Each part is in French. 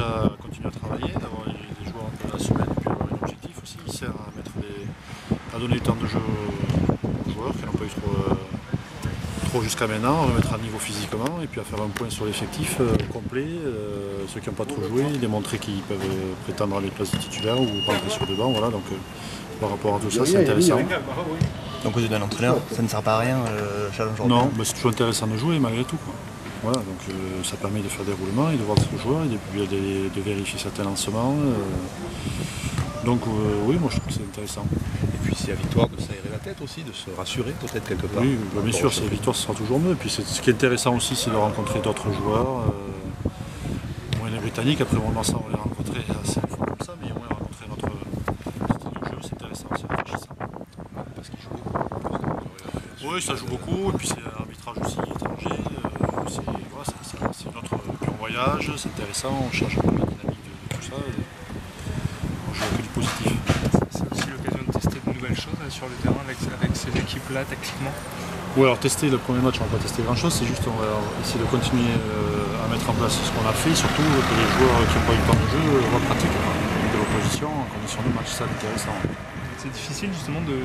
à continuer à travailler, d'avoir des joueurs un peu à la semaine et puis avoir un objectif aussi. Il sert à donner du temps de jeu aux joueurs qui n'ont pas eu trop jusqu'à maintenant, à remettre à niveau physiquement et puis à faire un point sur l'effectif complet. Ceux qui n'ont pas trop joué, démontrer qu'ils peuvent prétendre à des places de titulaires ou rentrer sur le banc. Voilà, donc par rapport à tout ça, c'est intéressant. Donc aux yeux d'un entraîneur, ça ne sert pas à rien le challenge aujourd'hui. Non, c'est toujours intéressant de jouer malgré tout, quoi. Voilà, donc ça permet de faire des roulements et de voir d'autres joueurs et puis de vérifier certains lancements. Donc oui, moi je trouve que c'est intéressant. Et puis s'il y a victoire, de s'aérer la tête aussi, de se rassurer peut-être quelque part. Oui, bien sûr, si la victoire, ce sera toujours mieux. Et puis ce qui est intéressant aussi, c'est de rencontrer d'autres joueurs. Moins les Britanniques, après on va les rencontrer assez fois comme ça, mais au moins rencontrer notre style de jeu, c'est intéressant, c'est rafraîchissant. Parce qu'ils jouent beaucoup. Oui, ça joue beaucoup, et puis c'est un arbitrage aussi étranger. C'est notre puis on voyage, c'est intéressant, on change un peu la dynamique de tout ça. On joue que du positif. C'est aussi l'occasion de tester de nouvelles choses sur le terrain avec ces équipes-là tactiquement. Oui, alors tester le premier match, on ne va pas tester grand chose, c'est juste on va essayer de continuer à mettre en place ce qu'on a fait, surtout que les joueurs qui n'ont pas eu le temps de jeu repratiquent de l'opposition en condition de match, ça c'est intéressant. C'est difficile justement de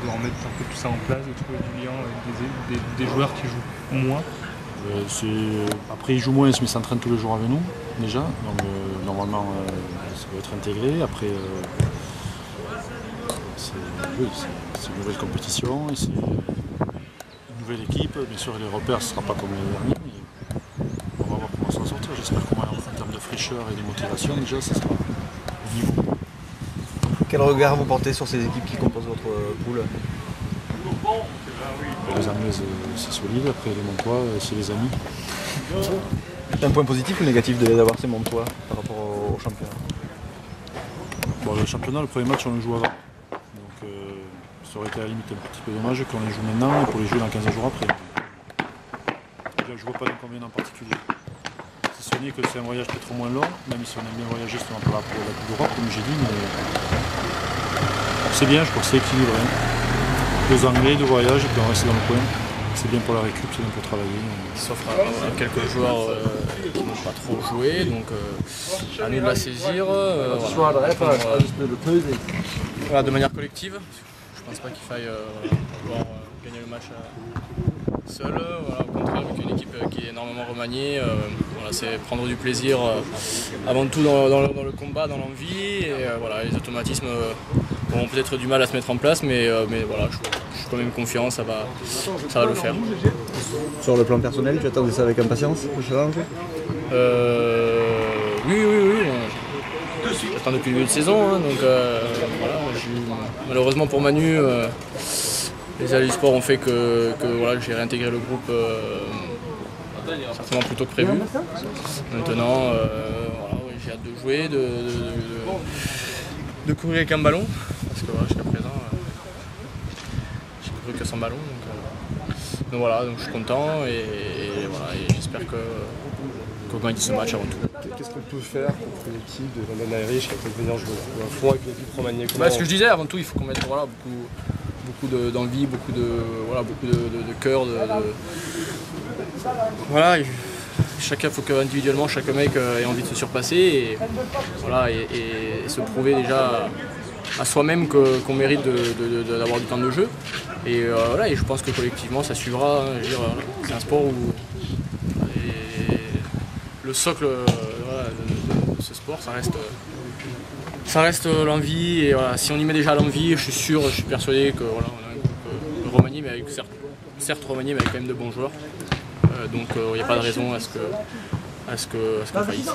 remettre un peu tout ça en place, de trouver du lien avec des joueurs qui jouent moins. Après ils jouent moins mais ils s'entraînent tous les jours avec nous déjà, donc normalement ça va être intégré. Après c'est une nouvelle compétition et c'est une nouvelle équipe, bien sûr les repères ne sera pas comme l'année dernière, mais on va voir comment s'en sortir. J'espère qu'en termes de fraîcheur et de motivation déjà ça sera au niveau. Quel regard vous portez sur ces équipes qui composent votre poule? Les Anglaises c'est solide, après les Montois c'est les amis. C'est un point positif ou négatif d'avoir ces Montois par rapport au championnat? Bon, le championnat, le premier match on le joue avant. Donc ça aurait été à la limite un petit peu dommage qu'on les joue maintenant et pour les jouer dans 15 jours après. Déjà, je ne vois pas d'inconvénient en particulier. Si ce n'est que c'est un voyage peut-être moins long, même si on aime bien voyager justement pour la Coupe d'Europe, comme j'ai dit, mais c'est bien, je crois que c'est équilibré. 2 Anglais, 2 voyages, et puis on reste dans le coin. C'est bien pour la récup, c'est bien pour travailler. Sauf à quelques joueurs qui n'ont pas trop joué, donc à nous de la saisir voilà, de manière collective. Je ne pense pas qu'il faille pouvoir gagner le match seul. Voilà, au contraire, avec une équipe qui est énormément remaniée, voilà, c'est prendre du plaisir avant tout dans le combat, dans l'envie. Et voilà, les automatismes auront peut-être du mal à se mettre en place, mais voilà, je suis quand même confiant, ça va le faire. Sur le plan personnel, tu attendais ça avec impatience, le challenge? Oui. J'attends depuis le début de saison, hein, donc voilà, malheureusement pour Manu, les aléas du sport ont fait que voilà, j'ai réintégré le groupe certainement plus tôt que prévu. Maintenant, voilà, j'ai hâte de jouer, de courir avec un ballon, parce que voilà, jusqu'à présent, j'ai couru que sans ballon. Donc voilà, donc je suis content et voilà, et j'espère qu'on gagne ce match avant tout. Qu'est-ce qu'on peut faire contre l'équipe de London Irish qui peut venir jouer à fond avec l'équipe romanienne? Ce que je disais, avant tout, il faut qu'on mette voilà, beaucoup d'envie, beaucoup de cœur. Voilà, chacun, faut qu'individuellement, chaque mec ait envie de se surpasser et, voilà, et se prouver déjà à soi-même qu'on mérite d'avoir du temps de jeu. Et, voilà, et je pense que collectivement, ça suivra. Hein, c'est un sport où le socle voilà, de ce sport, ça reste l'envie. Et voilà, si on y met déjà l'envie, je suis persuadé que voilà, on a un groupe remanié, mais avec certes remanié, mais avec quand même de bons joueurs. Donc il n'y a pas de raison à ce qu'on faillisse.